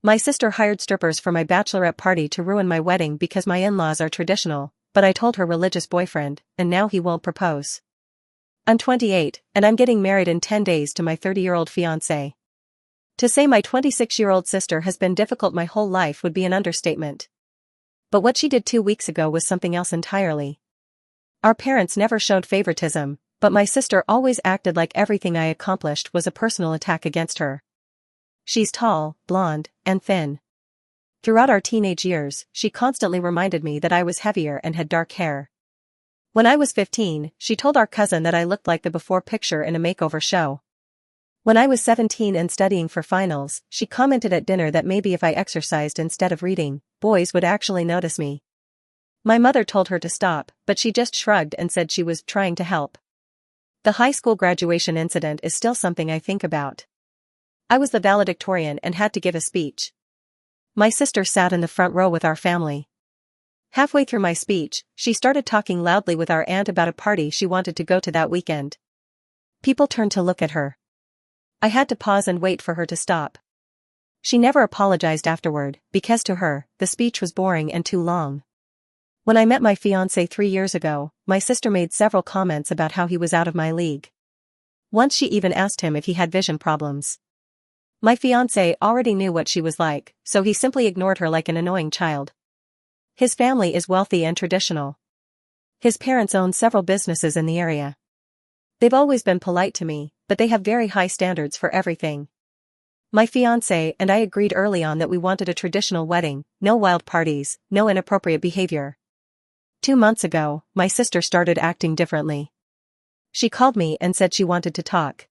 My sister hired strippers for my bachelorette party to ruin my wedding because my in-laws are traditional, but I told her religious boyfriend, and now he won't propose. I'm 28, and I'm getting married in 10 days to my 30-year-old fiancé. To say my 26-year-old sister has been difficult my whole life would be an understatement. But what she did 2 weeks ago was something else entirely. Our parents never showed favoritism, but my sister always acted like everything I accomplished was a personal attack against her. She's tall, blonde, and thin. Throughout our teenage years, she constantly reminded me that I was heavier and had dark hair. When I was 15, she told our cousin that I looked like the before picture in a makeover show. When I was 17 and studying for finals, she commented at dinner that maybe if I exercised instead of reading, boys would actually notice me. My mother told her to stop, but she just shrugged and said she was trying to help. The high school graduation incident is still something I think about. I was the valedictorian and had to give a speech. My sister sat in the front row with our family. Halfway through my speech, she started talking loudly with our aunt about a party she wanted to go to that weekend. People turned to look at her. I had to pause and wait for her to stop. She never apologized afterward, because to her, the speech was boring and too long. When I met my fiancé 3 years ago, my sister made several comments about how he was out of my league. Once she even asked him if he had vision problems. My fiancé already knew what she was like, so he simply ignored her like an annoying child. His family is wealthy and traditional. His parents own several businesses in the area. They've always been polite to me, but they have very high standards for everything. My fiancé and I agreed early on that we wanted a traditional wedding, no wild parties, no inappropriate behavior. 2 months ago, my sister started acting differently. She called me and said she wanted to talk.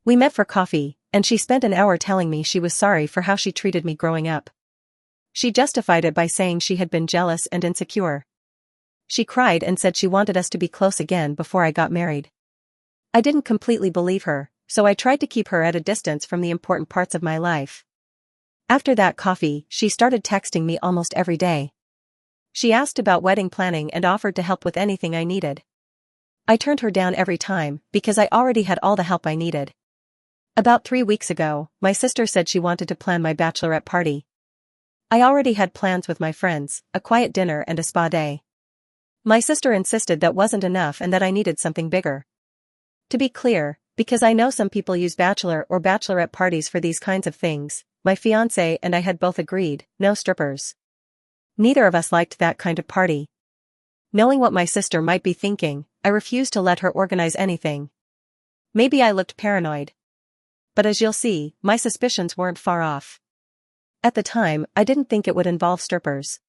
We met for coffee, and she spent an hour telling me she was sorry for how she treated me growing up. She justified it by saying she had been jealous and insecure. She cried and said she wanted us to be close again before I got married. I didn't completely believe her, so I tried to keep her at a distance from the important parts of my life. After that coffee, she started texting me almost every day. She asked about wedding planning and offered to help with anything I needed. I turned her down every time, because I already had all the help I needed. About 3 weeks ago, my sister said she wanted to plan my bachelorette party. I already had plans with my friends, a quiet dinner and a spa day. My sister insisted that wasn't enough and that I needed something bigger. To be clear, because I know some people use bachelor or bachelorette parties for these kinds of things, my fiancé and I had both agreed, no strippers. Neither of us liked that kind of party. Knowing what my sister might be thinking, I refused to let her organize anything. Maybe I looked paranoid. But as you'll see, my suspicions weren't far off. At the time, I didn't think it would involve strippers.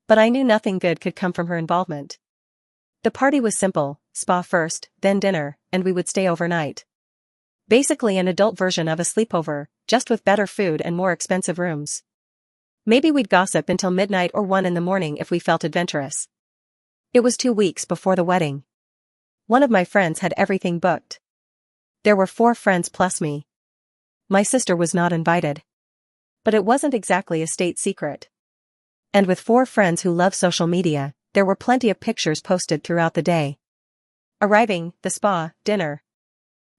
But I knew nothing good could come from her involvement. The party was simple, spa first, then dinner, and we would stay overnight. Basically an adult version of a sleepover, just with better food and more expensive rooms. Maybe we'd gossip until midnight or 1 in the morning if we felt adventurous. It was 2 weeks before the wedding. One of my friends had everything booked. There were 4 friends plus me. My sister was not invited. But it wasn't exactly a state secret. And with 4 friends who love social media, there were plenty of pictures posted throughout the day. Arriving, the spa, dinner.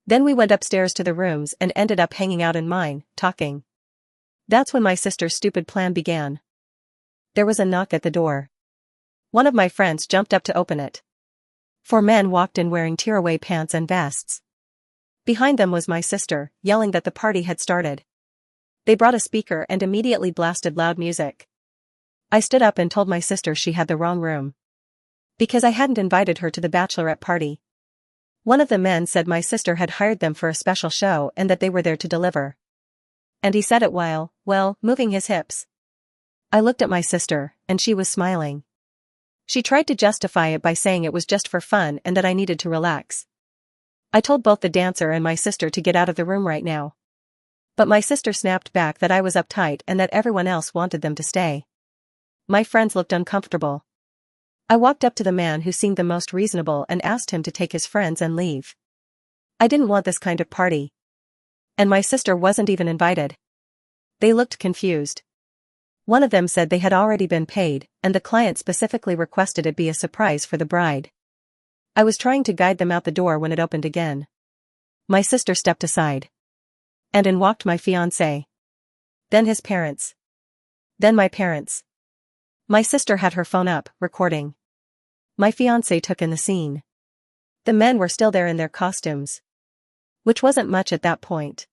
Then we went upstairs to the rooms and ended up hanging out in mine, talking. That's when my sister's stupid plan began. There was a knock at the door. One of my friends jumped up to open it. 4 men walked in wearing tearaway pants and vests. Behind them was my sister, yelling that the party had started. They brought a speaker and immediately blasted loud music. I stood up and told my sister she had the wrong room. Because I hadn't invited her to the bachelorette party. One of the men said my sister had hired them for a special show and that they were there to deliver. And he said it while, well, moving his hips. I looked at my sister, and she was smiling. She tried to justify it by saying it was just for fun and that I needed to relax. I told both the dancer and my sister to get out of the room right now. But my sister snapped back that I was uptight and that everyone else wanted them to stay. My friends looked uncomfortable. I walked up to the man who seemed the most reasonable and asked him to take his friends and leave. I didn't want this kind of party. And my sister wasn't even invited. They looked confused. One of them said they had already been paid, and the client specifically requested it be a surprise for the bride. I was trying to guide them out the door when it opened again. My sister stepped aside. And in walked my fiancé. Then his parents. Then my parents. My sister had her phone up, recording. My fiancé took in the scene. The men were still there in their costumes. Which wasn't much at that point.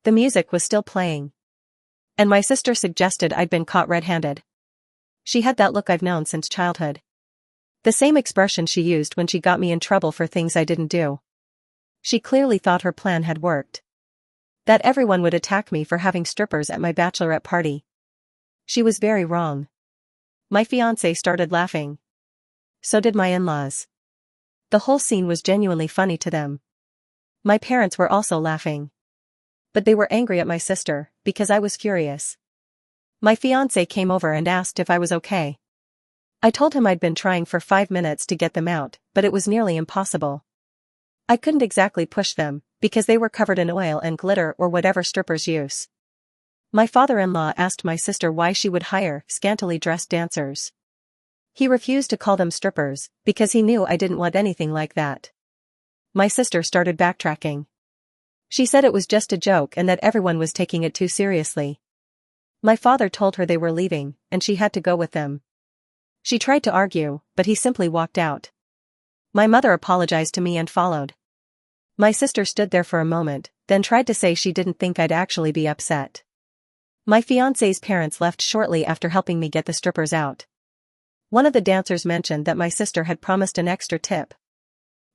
The music was still playing. And my sister suggested I'd been caught red-handed. She had that look I've known since childhood. The same expression she used when she got me in trouble for things I didn't do. She clearly thought her plan had worked. That everyone would attack me for having strippers at my bachelorette party. She was very wrong. My fiancé started laughing. So did my in-laws. The whole scene was genuinely funny to them. My parents were also laughing. But they were angry at my sister, because I was furious. My fiancé came over and asked if I was okay. I told him I'd been trying for 5 minutes to get them out, but it was nearly impossible. I couldn't exactly push them, because they were covered in oil and glitter or whatever strippers use. My father-in-law asked my sister why she would hire scantily dressed dancers. He refused to call them strippers, because he knew I didn't want anything like that. My sister started backtracking. She said it was just a joke and that everyone was taking it too seriously. My father told her they were leaving, and she had to go with them. She tried to argue, but he simply walked out. My mother apologized to me and followed. My sister stood there for a moment, then tried to say she didn't think I'd actually be upset. My fiancé's parents left shortly after helping me get the strippers out. One of the dancers mentioned that my sister had promised an extra tip.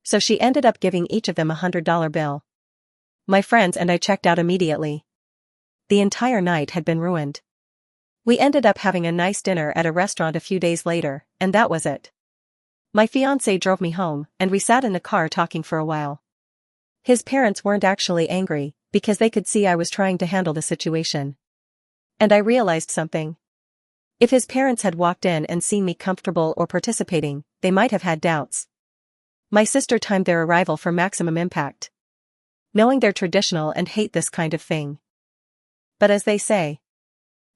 So she ended up giving each of them $100 bill. My friends and I checked out immediately. The entire night had been ruined. We ended up having a nice dinner at a restaurant a few days later, and that was it. My fiancé drove me home, and we sat in the car talking for a while. His parents weren't actually angry, because they could see I was trying to handle the situation. And I realized something. If his parents had walked in and seen me comfortable or participating, they might have had doubts. My sister timed their arrival for maximum impact. Knowing they're traditional and hate this kind of thing. But as they say,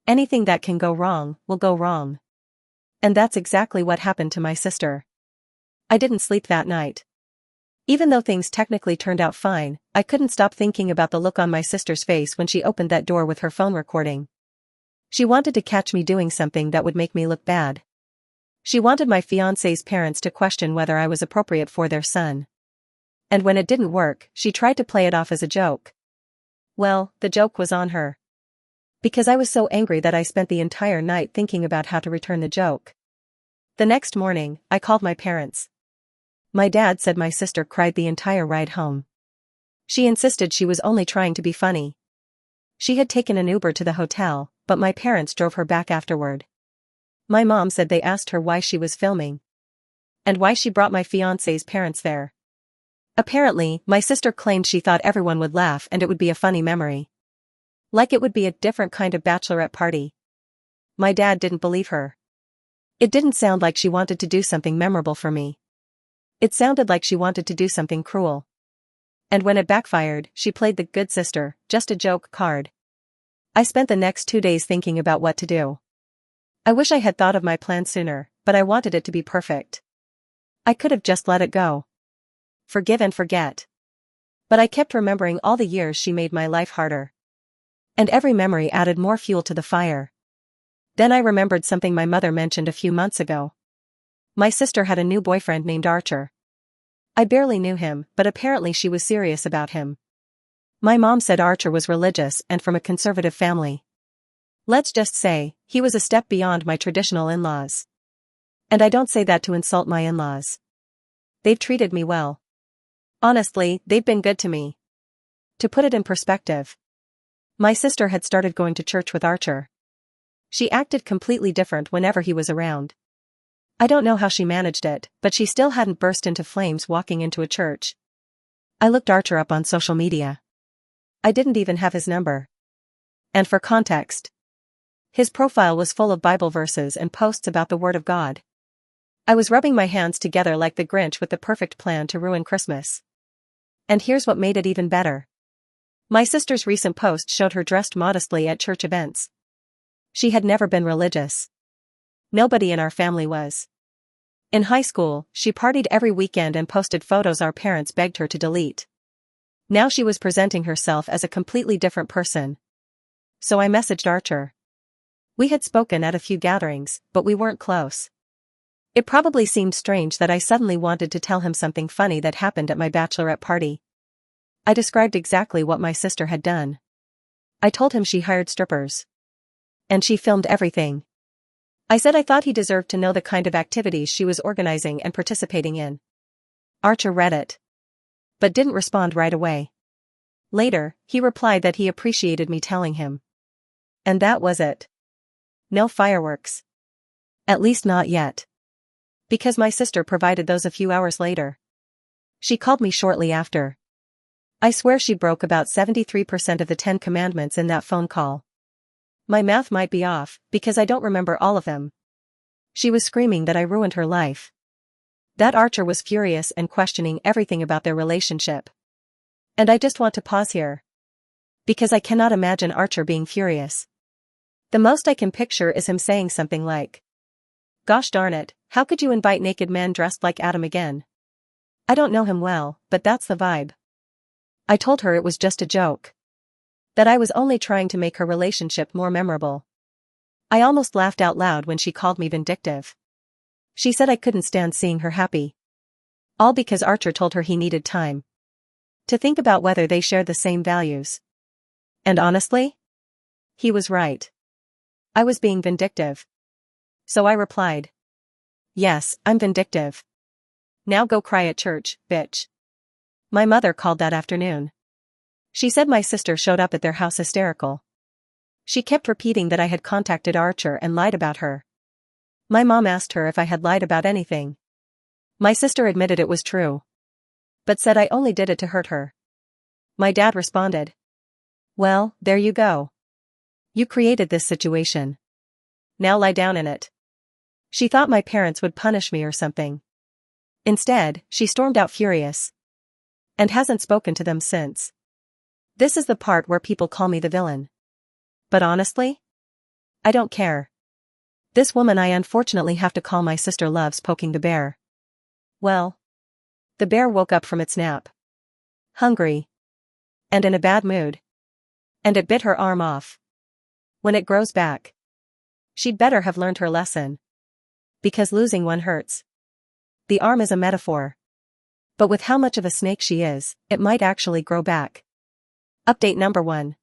anything that can go wrong, will go wrong. And that's exactly what happened to my sister. I didn't sleep that night. Even though things technically turned out fine, I couldn't stop thinking about the look on my sister's face when she opened that door with her phone recording. She wanted to catch me doing something that would make me look bad. She wanted my fiancé's parents to question whether I was appropriate for their son. And when it didn't work, she tried to play it off as a joke. Well, the joke was on her. Because I was so angry that I spent the entire night thinking about how to return the joke. The next morning, I called my parents. My dad said my sister cried the entire ride home. She insisted she was only trying to be funny. She had taken an Uber to the hotel, but my parents drove her back afterward. My mom said they asked her why she was filming. And why she brought my fiancé's parents there. Apparently, my sister claimed she thought everyone would laugh and it would be a funny memory. Like it would be a different kind of bachelorette party. My dad didn't believe her. It didn't sound like she wanted to do something memorable for me. It sounded like she wanted to do something cruel. And when it backfired, she played the good sister, just a joke card. I spent the next 2 days thinking about what to do. I wish I had thought of my plan sooner, but I wanted it to be perfect. I could have just let it go. Forgive and forget. But I kept remembering all the years she made my life harder. And every memory added more fuel to the fire. Then I remembered something my mother mentioned a few months ago. My sister had a new boyfriend named Archer. I barely knew him, but apparently she was serious about him. My mom said Archer was religious and from a conservative family. Let's just say, he was a step beyond my traditional in-laws. And I don't say that to insult my in-laws. They've treated me well. Honestly, they've been good to me. To put it in perspective, my sister had started going to church with Archer. She acted completely different whenever he was around. I don't know how she managed it, but she still hadn't burst into flames walking into a church. I looked Archer up on social media. I didn't even have his number. And for context, his profile was full of Bible verses and posts about the Word of God. I was rubbing my hands together like the Grinch with the perfect plan to ruin Christmas. And here's what made it even better. My sister's recent post showed her dressed modestly at church events. She had never been religious. Nobody in our family was. In high school, she partied every weekend and posted photos our parents begged her to delete. Now she was presenting herself as a completely different person. so I messaged Archer. We had spoken at a few gatherings, but we weren't close. It probably seemed strange that I suddenly wanted to tell him something funny that happened at my bachelorette party. I described exactly what my sister had done. I told him she hired strippers. And she filmed everything. I said I thought he deserved to know the kind of activities she was organizing and participating in. Archer read it. But didn't respond right away. Later, he replied that he appreciated me telling him. And that was it. No fireworks. At least not yet. Because my sister provided those a few hours later. She called me shortly after. I swear she broke about 73% of the 10 commandments in that phone call. My math might be off, because I don't remember all of them. She was screaming that I ruined her life. That Archer was furious and questioning everything about their relationship. And I just want to pause here. Because I cannot imagine Archer being furious. The most I can picture is him saying something like, "Gosh darn it, how could you invite naked men dressed like Adam again?" I don't know him well, but that's the vibe. I told her it was just a joke. That I was only trying to make her relationship more memorable. I almost laughed out loud when she called me vindictive. She said I couldn't stand seeing her happy. All because Archer told her he needed time to think about whether they shared the same values. And honestly, he was right. I was being vindictive. So I replied, "Yes, I'm vindictive. Now go cry at church, bitch." My mother called that afternoon. She said my sister showed up at their house hysterical. She kept repeating that I had contacted Archer and lied about her. My mom asked her if I had lied about anything. My sister admitted it was true. But said I only did it to hurt her. My dad responded, "Well, there you go. You created this situation. Now lie down in it." She thought my parents would punish me or something. Instead, she stormed out furious. And hasn't spoken to them since. This is the part where people call me the villain. But honestly, I don't care. This woman I unfortunately have to call my sister loves poking the bear. Well, the bear woke up from its nap. Hungry. And in a bad mood. And it bit her arm off. When it grows back, she'd better have learned her lesson. Because losing one hurts. The arm is a metaphor. But with how much of a snake she is, it might actually grow back. Update number 1.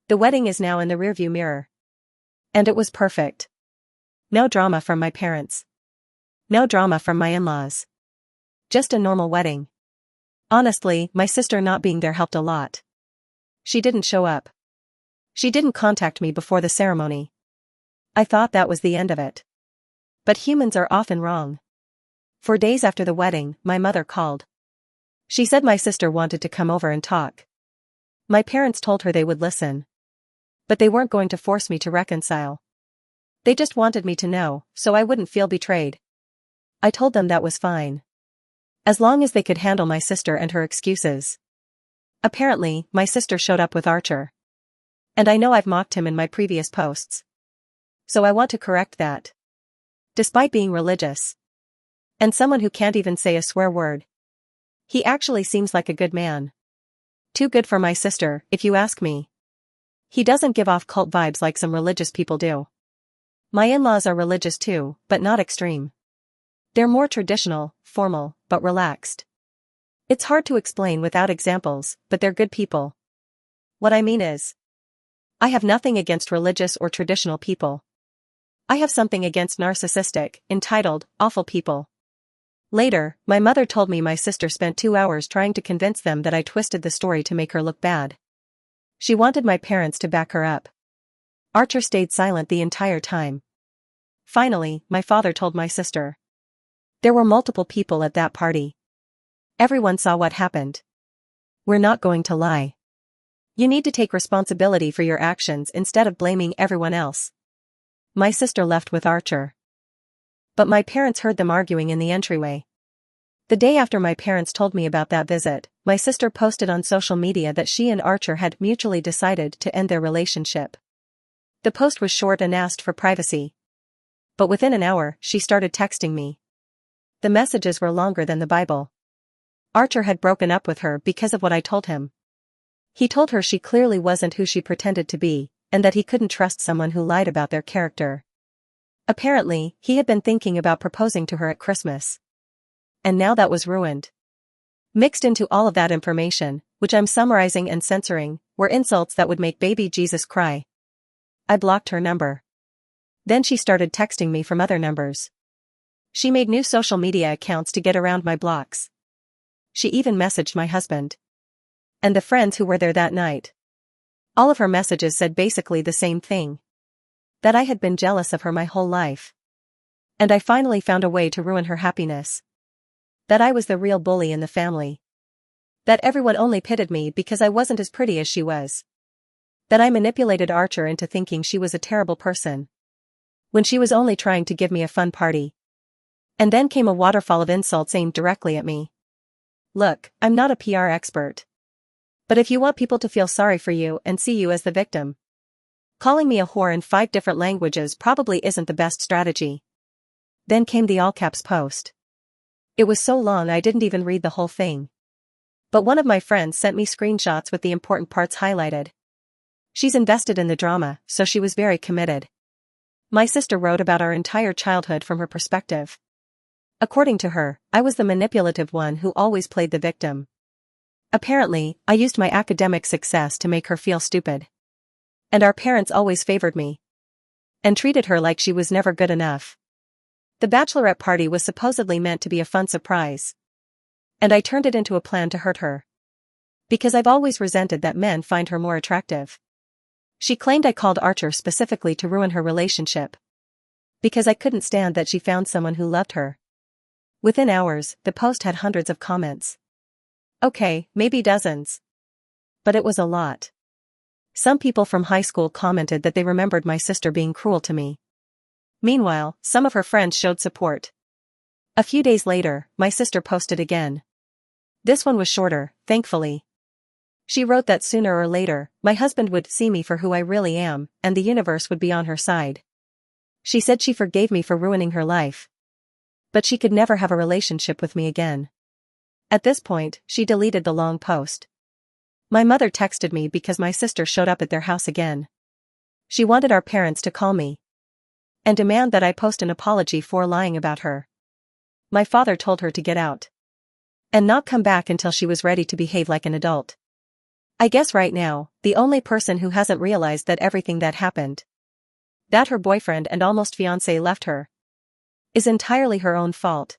The wedding is now in the rearview mirror. And it was perfect. No drama from my parents. No drama from my in-laws. Just a normal wedding. Honestly, my sister not being there helped a lot. She didn't show up. She didn't contact me before the ceremony. I thought that was the end of it. But humans are often wrong. For days after the wedding, my mother called. She said my sister wanted to come over and talk. My parents told her they would listen. But they weren't going to force me to reconcile. They just wanted me to know, so I wouldn't feel betrayed. I told them that was fine. As long as they could handle my sister and her excuses. Apparently, my sister showed up with Archer. And I know I've mocked him in my previous posts. So I want to correct that. Despite being religious. And someone who can't even say a swear word. He actually seems like a good man. Too good for my sister, if you ask me. He doesn't give off cult vibes like some religious people do. My in-laws are religious too, but not extreme. They're more traditional, formal, but relaxed. It's hard to explain without examples, but they're good people. What I mean is, I have nothing against religious or traditional people. I have something against narcissistic, entitled, awful people. Later, my mother told me my sister spent 2 hours trying to convince them that I twisted the story to make her look bad. She wanted my parents to back her up. Archer stayed silent the entire time. Finally, my father told my sister. There were multiple people at that party. Everyone saw what happened. We're not going to lie. You need to take responsibility for your actions instead of blaming everyone else. My sister left with Archer. But my parents heard them arguing in the entryway. The day after my parents told me about that visit, my sister posted on social media that she and Archer had mutually decided to end their relationship. The post was short and asked for privacy. But within an hour, she started texting me. The messages were longer than the Bible. Archer had broken up with her because of what I told him. He told her she clearly wasn't who she pretended to be, and that he couldn't trust someone who lied about their character. Apparently, he had been thinking about proposing to her at Christmas. And now that was ruined. Mixed into all of that information, which I'm summarizing and censoring, were insults that would make baby Jesus cry. I blocked her number. Then she started texting me from other numbers. She made new social media accounts to get around my blocks. She even messaged my husband. And the friends who were there that night. All of her messages said basically the same thing. That I had been jealous of her my whole life. And I finally found a way to ruin her happiness. That I was the real bully in the family. That everyone only pitied me because I wasn't as pretty as she was. That I manipulated Archer into thinking she was a terrible person. When she was only trying to give me a fun party. And then came a waterfall of insults aimed directly at me. Look, I'm not a PR expert. But if you want people to feel sorry for you and see you as the victim, calling me a whore in 5 different languages probably isn't the best strategy. Then came the all-caps post. It was so long I didn't even read the whole thing. But one of my friends sent me screenshots with the important parts highlighted. She's invested in the drama, so she was very committed. My sister wrote about our entire childhood from her perspective. According to her, I was the manipulative one who always played the victim. Apparently, I used my academic success to make her feel stupid. And our parents always favored me. And treated her like she was never good enough. The bachelorette party was supposedly meant to be a fun surprise. And I turned it into a plan to hurt her. Because I've always resented that men find her more attractive. She claimed I called Archer specifically to ruin her relationship. Because I couldn't stand that she found someone who loved her. Within hours, the post had hundreds of comments. Okay, maybe dozens. But it was a lot. Some people from high school commented that they remembered my sister being cruel to me. Meanwhile, some of her friends showed support. A few days later, my sister posted again. This one was shorter, thankfully. She wrote that sooner or later, my husband would see me for who I really am, and the universe would be on her side. She said she forgave me for ruining her life. But she could never have a relationship with me again. At this point, she deleted the long post. My mother texted me because my sister showed up at their house again. She wanted our parents to call me. And demand that I post an apology for lying about her. My father told her to get out. And not come back until she was ready to behave like an adult. I guess right now, the only person who hasn't realized that everything that happened, that her boyfriend and almost fiancé left her, is entirely her own fault,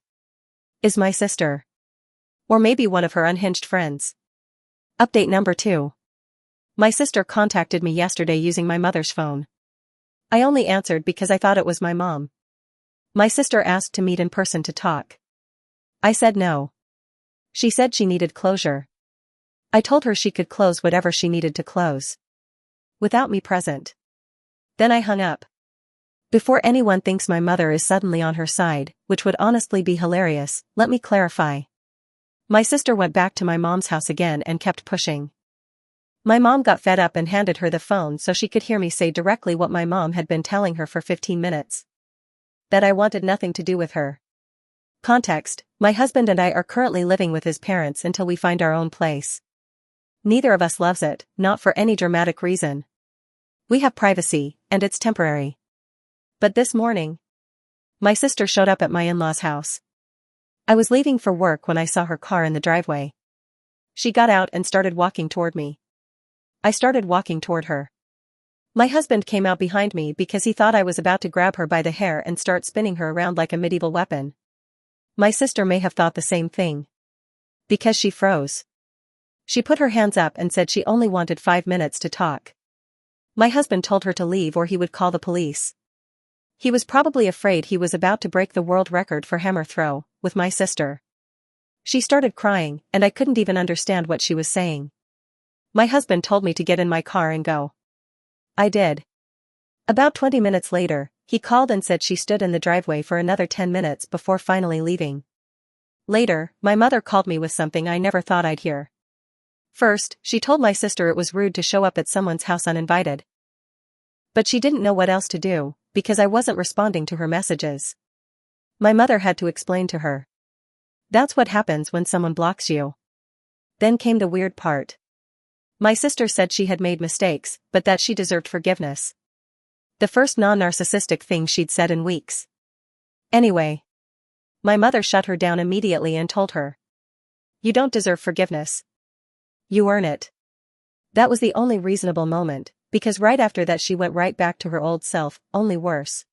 is my sister. Or maybe one of her unhinged friends. Update number 2. My sister contacted me yesterday using my mother's phone. I only answered because I thought it was my mom. My sister asked to meet in person to talk. I said no. She said she needed closure. I told her she could close whatever she needed to close. Without me present. Then I hung up. Before anyone thinks my mother is suddenly on her side, which would honestly be hilarious, let me clarify. My sister went back to my mom's house again and kept pushing. My mom got fed up and handed her the phone so she could hear me say directly what my mom had been telling her for 15 minutes. That I wanted nothing to do with her. Context: my husband and I are currently living with his parents until we find our own place. Neither of us loves it, not for any dramatic reason. We have privacy, and it's temporary. But this morning, my sister showed up at my in-laws' house. I was leaving for work when I saw her car in the driveway. She got out and started walking toward me. I started walking toward her. My husband came out behind me because he thought I was about to grab her by the hair and start spinning her around like a medieval weapon. My sister may have thought the same thing. Because she froze. She put her hands up and said she only wanted 5 minutes to talk. My husband told her to leave or he would call the police. He was probably afraid he was about to break the world record for hammer throw, with my sister. She started crying, and I couldn't even understand what she was saying. My husband told me to get in my car and go. I did. About 20 minutes later, he called and said she stood in the driveway for another 10 minutes before finally leaving. Later, my mother called me with something I never thought I'd hear. First, she told my sister it was rude to show up at someone's house uninvited. But she didn't know what else to do, because I wasn't responding to her messages. My mother had to explain to her. That's what happens when someone blocks you. Then came the weird part. My sister said she had made mistakes, but that she deserved forgiveness. The first non-narcissistic thing she'd said in weeks. Anyway, my mother shut her down immediately and told her, "You don't deserve forgiveness. You earn it." That was the only reasonable moment, because right after that she went right back to her old self, only worse.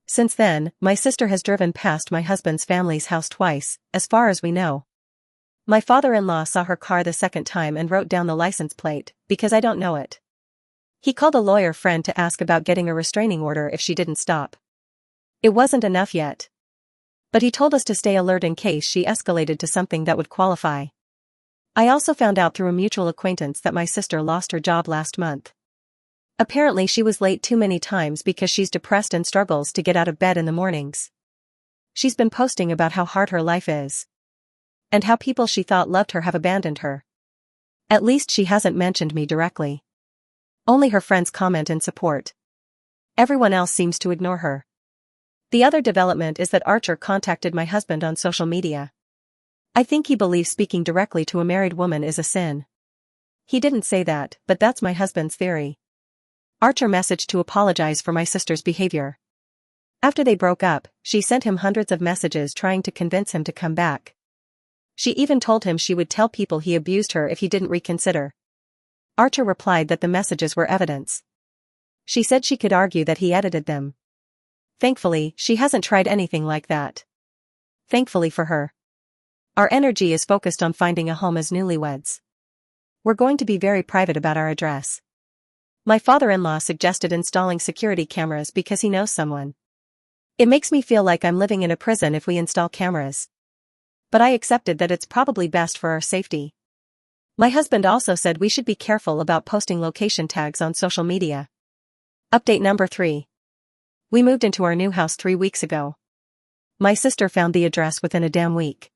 Since then, my sister has driven past my husband's family's house twice, as far as we know. My father-in-law saw her car the second time and wrote down the license plate, because I don't know it. He called a lawyer friend to ask about getting a restraining order if she didn't stop. It wasn't enough yet. But he told us to stay alert in case she escalated to something that would qualify. I also found out through a mutual acquaintance that my sister lost her job last month. Apparently she was late too many times because she's depressed and struggles to get out of bed in the mornings. She's been posting about how hard her life is. And how people she thought loved her have abandoned her. At least she hasn't mentioned me directly. Only her friends comment in support. Everyone else seems to ignore her. The other development is that Archer contacted my husband on social media. I think he believes speaking directly to a married woman is a sin. He didn't say that, but that's my husband's theory. Archer messaged to apologize for my sister's behavior. After they broke up, she sent him hundreds of messages trying to convince him to come back. She even told him she would tell people he abused her if he didn't reconsider. Archer replied that the messages were evidence. She said she could argue that he edited them. Thankfully, she hasn't tried anything like that. Thankfully for her. Our energy is focused on finding a home as newlyweds. We're going to be very private about our address. My father-in-law suggested installing security cameras because he knows someone. It makes me feel like I'm living in a prison if we install cameras. But I accepted that it's probably best for our safety. My husband also said we should be careful about posting location tags on social media. Update number 3. We moved into our new house 3 weeks ago. My sister found the address within a damn week.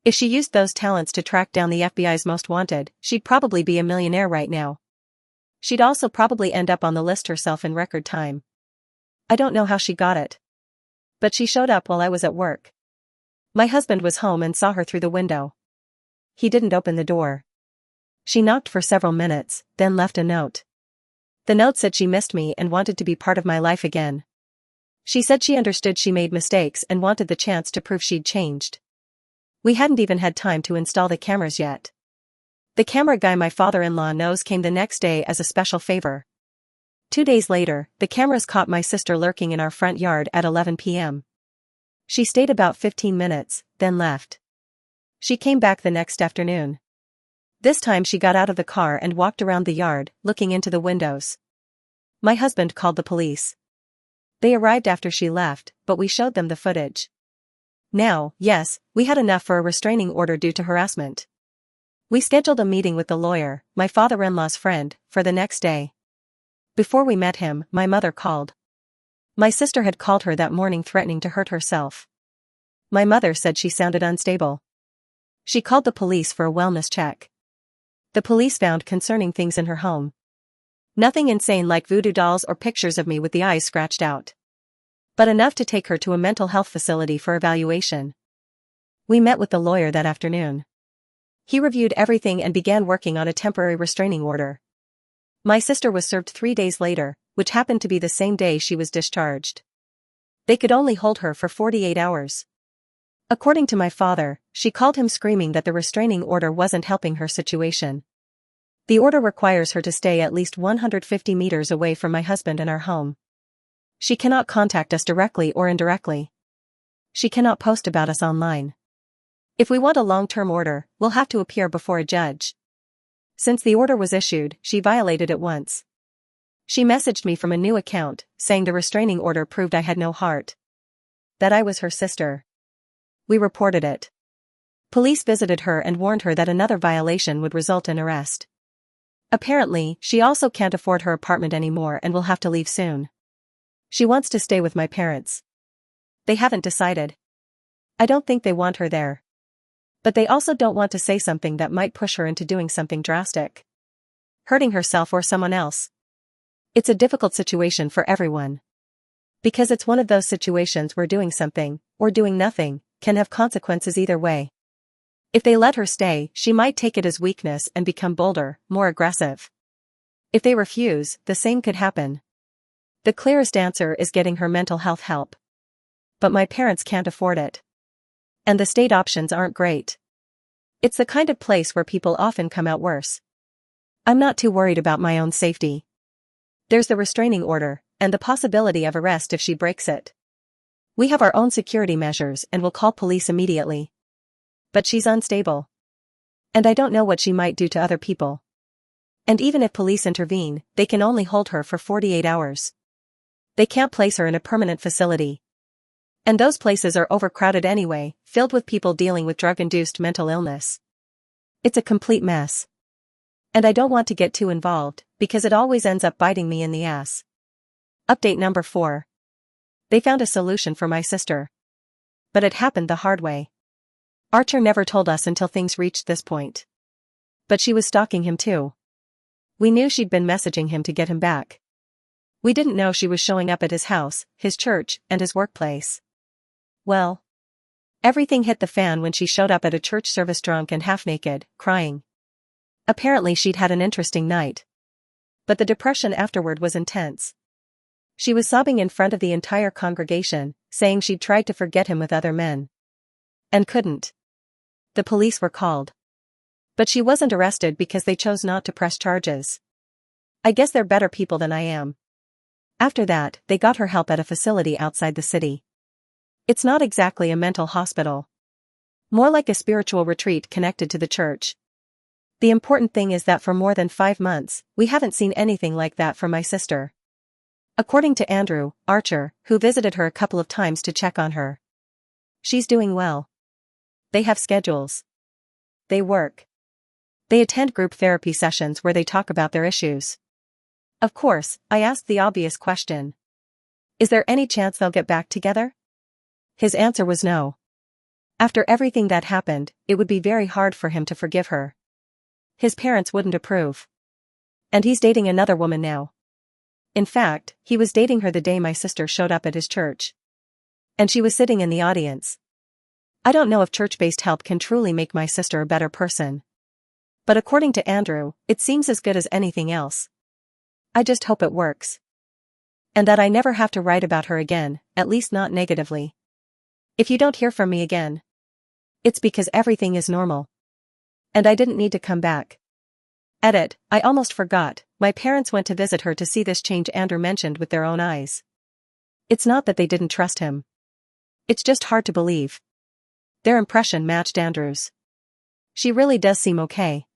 If she used those talents to track down the FBI's most wanted, she'd probably be a millionaire right now. She'd also probably end up on the list herself in record time. I don't know how she got it. But she showed up while I was at work. My husband was home and saw her through the window. He didn't open the door. She knocked for several minutes, then left a note. The note said she missed me and wanted to be part of my life again. She said she understood she made mistakes and wanted the chance to prove she'd changed. We hadn't even had time to install the cameras yet. The camera guy my father-in-law knows came the next day as a special favor. 2 days later, the cameras caught my sister lurking in our front yard at 11 p.m. She stayed about 15 minutes, then left. She came back the next afternoon. This time she got out of the car and walked around the yard, looking into the windows. My husband called the police. They arrived after she left, but we showed them the footage. Now, yes, we had enough for a restraining order due to harassment. We scheduled a meeting with the lawyer, my father-in-law's friend, for the next day. Before we met him, my mother called. My sister had called her that morning threatening to hurt herself. My mother said she sounded unstable. She called the police for a wellness check. The police found concerning things in her home. Nothing insane like voodoo dolls or pictures of me with the eyes scratched out. But enough to take her to a mental health facility for evaluation. We met with the lawyer that afternoon. He reviewed everything and began working on a temporary restraining order. My sister was served 3 days later, which happened to be the same day she was discharged. They could only hold her for 48 hours. According to my father, she called him screaming that the restraining order wasn't helping her situation. The order requires her to stay at least 150 meters away from my husband and our home. She cannot contact us directly or indirectly. She cannot post about us online. If we want a long-term order, we'll have to appear before a judge. Since the order was issued, she violated it once. She messaged me from a new account, saying the restraining order proved I had no heart. That I was her sister. We reported it. Police visited her and warned her that another violation would result in arrest. Apparently, she also can't afford her apartment anymore and will have to leave soon. She wants to stay with my parents. They haven't decided. I don't think they want her there. But they also don't want to say something that might push her into doing something drastic. Hurting herself or someone else. It's a difficult situation for everyone. Because it's one of those situations where doing something, or doing nothing, can have consequences either way. If they let her stay, she might take it as weakness and become bolder, more aggressive. If they refuse, the same could happen. The clearest answer is getting her mental health help. But my parents can't afford it. And the state options aren't great. It's the kind of place where people often come out worse. I'm not too worried about my own safety. There's the restraining order, and the possibility of arrest if she breaks it. We have our own security measures and will call police immediately. But she's unstable. And I don't know what she might do to other people. And even if police intervene, they can only hold her for 48 hours. They can't place her in a permanent facility. And those places are overcrowded anyway, filled with people dealing with drug-induced mental illness. It's a complete mess. And I don't want to get too involved, because it always ends up biting me in the ass. Update number 4. They found a solution for my sister. But it happened the hard way. Archer never told us until things reached this point. But she was stalking him too. We knew she'd been messaging him to get him back. We didn't know she was showing up at his house, his church, and his workplace. Well, everything hit the fan when she showed up at a church service drunk and half-naked, crying. Apparently she'd had an interesting night. But the depression afterward was intense. She was sobbing in front of the entire congregation, saying she'd tried to forget him with other men. And couldn't. The police were called. But she wasn't arrested because they chose not to press charges. I guess they're better people than I am. After that, they got her help at a facility outside the city. It's not exactly a mental hospital. More like a spiritual retreat connected to the church. The important thing is that for more than 5 months, we haven't seen anything like that from my sister. According to Andrew, Archer, who visited her a couple of times to check on her. She's doing well. They have schedules. They work. They attend group therapy sessions where they talk about their issues. Of course, I asked the obvious question. Is there any chance they'll get back together? His answer was no. After everything that happened, it would be very hard for him to forgive her. His parents wouldn't approve. And he's dating another woman now. In fact, he was dating her the day my sister showed up at his church. And she was sitting in the audience. I don't know if church-based help can truly make my sister a better person. But according to Andrew, it seems as good as anything else. I just hope it works. And that I never have to write about her again, at least not negatively. If you don't hear from me again, it's because everything is normal. And I didn't need to come back. Edit, I almost forgot, my parents went to visit her to see this change Andrew mentioned with their own eyes. It's not that they didn't trust him. It's just hard to believe. Their impression matched Andrew's. She really does seem okay.